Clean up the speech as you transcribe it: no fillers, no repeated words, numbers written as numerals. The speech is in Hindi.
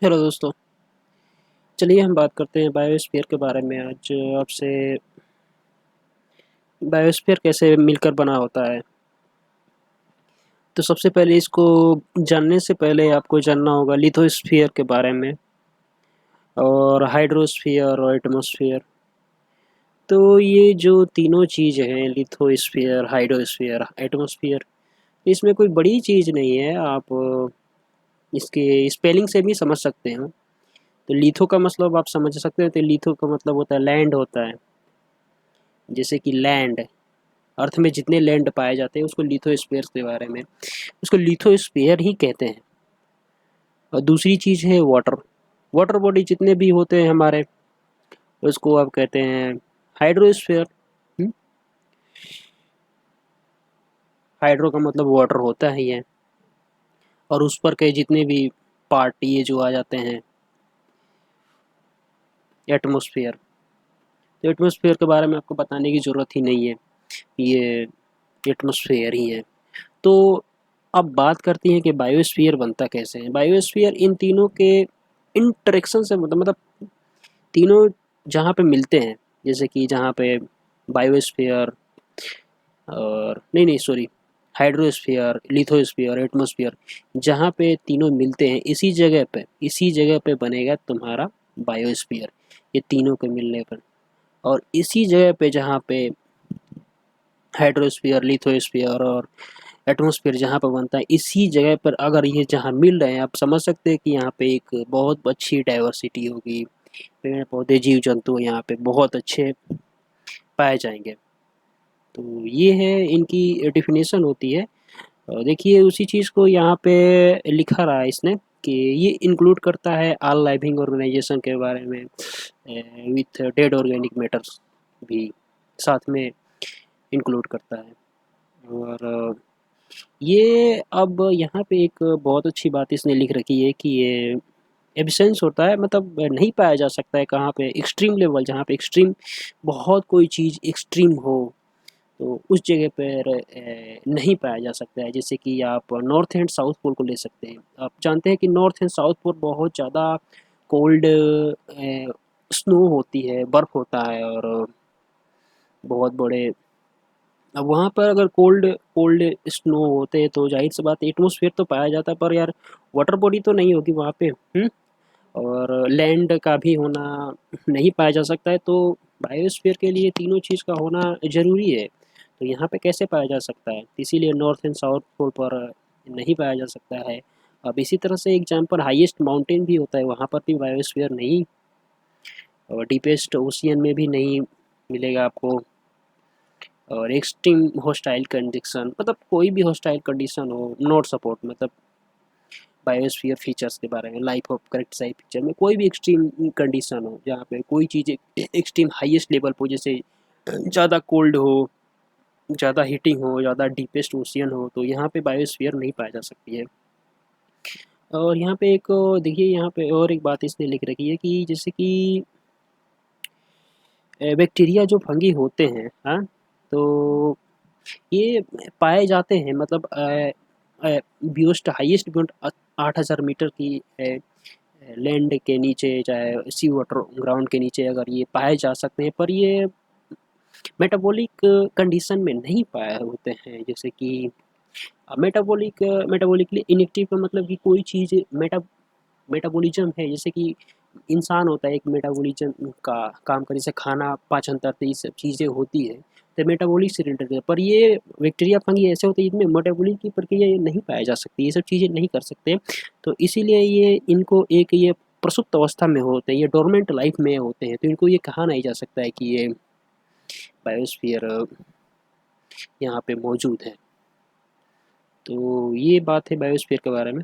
हेलो दोस्तों। चलिए हम बात करते हैं बायोस्फीयर के बारे में। आज आपसे बायोस्फीयर कैसे मिलकर बना होता है। तो सबसे पहले इसको जानने से पहले आपको जानना होगा लिथोस्फीयर के बारे में, और हाइड्रोस्फीयर और एटमॉस्फेयर। तो ये जो तीनों चीज़ हैं, लिथोस्फीयर, हाइड्रोस्फीयर, एटमॉस्फेयर, इसमें कोई बड़ी चीज़ नहीं है। आप इसके स्पेलिंग से भी समझ सकते हैं। तो लिथो का मतलब आप समझ सकते हैं। तो लिथो का मतलब होता है लैंड होता है। जैसे कि लैंड, अर्थ में जितने लैंड पाए जाते हैं उसको लिथोस्फीयर के बारे में, उसको लिथोस्फीयर ही कहते हैं। और दूसरी चीज़ है वाटर। वाटर बॉडी जितने भी होते हैं हमारे, उसको आप कहते हैं हाइड्रोस्फीयर। हाइड्रो का मतलब वाटर होता ही है। और उस पर के जितने भी पार्ट ये जो आ जाते हैं, एटमॉस्फेयर। तो एटमॉस्फेयर के बारे में आपको बताने की ज़रूरत ही नहीं है, ये एटमॉस्फेयर ही है। तो अब बात करती हैं कि बायोस्फीयर बनता कैसे है। बायोस्फीयर इन तीनों के इंटरेक्शन से मतलब तीनों जहाँ पे मिलते हैं, जैसे कि जहाँ पे बायोस्फीयर और नहीं सॉरी, हाइड्रोस्फीयर, लिथोस्फीयर, एटमॉस्फेयर, जहाँ पे तीनों मिलते हैं इसी जगह पे बनेगा तुम्हारा बायोस्फीयर, ये तीनों के मिलने पर। और इसी जगह पे जहाँ पे हाइड्रोस्फीयर, लिथोस्फीयर और एटमॉस्फेयर जहाँ पर बनता है, इसी जगह पर अगर ये जहाँ मिल रहे हैं, आप समझ सकते हैं कि यहाँ पे एक बहुत अच्छी डाइवर्सिटी होगी। पेड़ पौधे जीव जंतु यहाँ पे बहुत अच्छे पाए जाएंगे। तो ये है इनकी डेफिनेशन होती है। और देखिए उसी चीज़ को यहाँ पे लिखा रहा है इसने कि ये इंक्लूड करता है ऑल लाइविंग ऑर्गेनाइजेशन के बारे में, विथ डेड ऑर्गेनिक मैटर्स भी साथ में इंक्लूड करता है। और ये अब यहाँ पे एक बहुत अच्छी बात इसने लिख रखी है कि ये एब्सेंस होता है, मतलब नहीं पाया जा सकता है कहाँ पे, एक्सट्रीम लेवल, जहाँ पे एक्सट्रीम बहुत कोई चीज़ एक्सट्रीम हो तो उस जगह पर नहीं पाया जा सकता है। जैसे कि आप नॉर्थ एंड साउथ पोल को ले सकते हैं। आप जानते हैं कि नॉर्थ एंड साउथ पोल बहुत ज़्यादा कोल्ड स्नो होती है, बर्फ़ होता है, और बहुत बड़े, अब वहाँ पर अगर कोल्ड कोल्ड स्नो होते हैं तो जाहिर सी बात है एटमॉस्फेयर तो पाया जाता है, पर यार वाटर बॉडी तो नहीं होगी वहाँ पे। और लैंड का भी होना नहीं पाया जा सकता है। तो बायोस्फीयर के लिए तीनों चीज़ का होना ज़रूरी है। तो यहाँ पे कैसे पाया जा सकता है, इसीलिए नॉर्थ एंड साउथ पोल पर नहीं पाया जा सकता है। अब इसी तरह से एग्जाम्पल हाईएस्ट माउंटेन भी होता है, वहाँ पर भी बायोस्फीयर नहीं, और डीपेस्ट ओशियन में भी नहीं मिलेगा आपको। और एक्सट्रीम हॉस्टाइल कंडीशन, मतलब कोई भी हॉस्टाइल कंडीशन हो नॉट सपोर्ट, मतलब बायोस्फीयर फीचर्स के बारे में, life of correct size picture में कोई भी एक्सट्रीम कंडीशन हो जहाँ पे कोई चीज़ एक्सट्रीम हाईएस्ट लेवल पर, जैसे ज़्यादा कोल्ड हो, ज़्यादा हीटिंग हो, ज़्यादा डीपेस्ट ओशियन हो, तो यहाँ पे बायोस्फीयर नहीं पाई जा सकती है। और यहाँ पे एक देखिए, यहाँ पे और एक बात इसने लिख रखी है कि जैसे कि बैक्टीरिया जो फंगी होते हैं, हाँ, तो ये पाए जाते हैं, मतलब बियोस्ट हाईएस्ट बियॉन्ड 8,000 मीटर की लैंड के नीचे, चाहे सी वाटर ग्राउंड के नीचे अगर ये पाए जा सकते हैं, पर ये मेटाबॉलिक कंडीशन में नहीं पाए होते हैं। जैसे कि मेटाबॉलिकली इनएक्टिव का मतलब कि कोई चीज़ मेटाबॉलिज्म है, जैसे कि इंसान होता है, एक मेटाबॉलिज्म का काम कर, जैसे खाना, पाचन तंत्र, ये सब चीज़ें होती है, तो मेटाबॉलिक से रिलेटेड है। पर ये बैक्टीरिया फंगी ऐसे होते हैं जिनमें मेटाबॉलिक की प्रक्रिया ये नहीं पाई जा सकती, ये सब चीज़ें नहीं कर सकते। तो इसीलिए ये इनको एक ये प्रसुप्त अवस्था में होते हैं, ये डोरमेंट लाइफ में होते हैं, तो इनको ये कहा नहीं जा सकता है कि ये बायोस्फीयर यहाँ पे मौजूद है। तो ये बात है बायोस्फीयर के बारे में।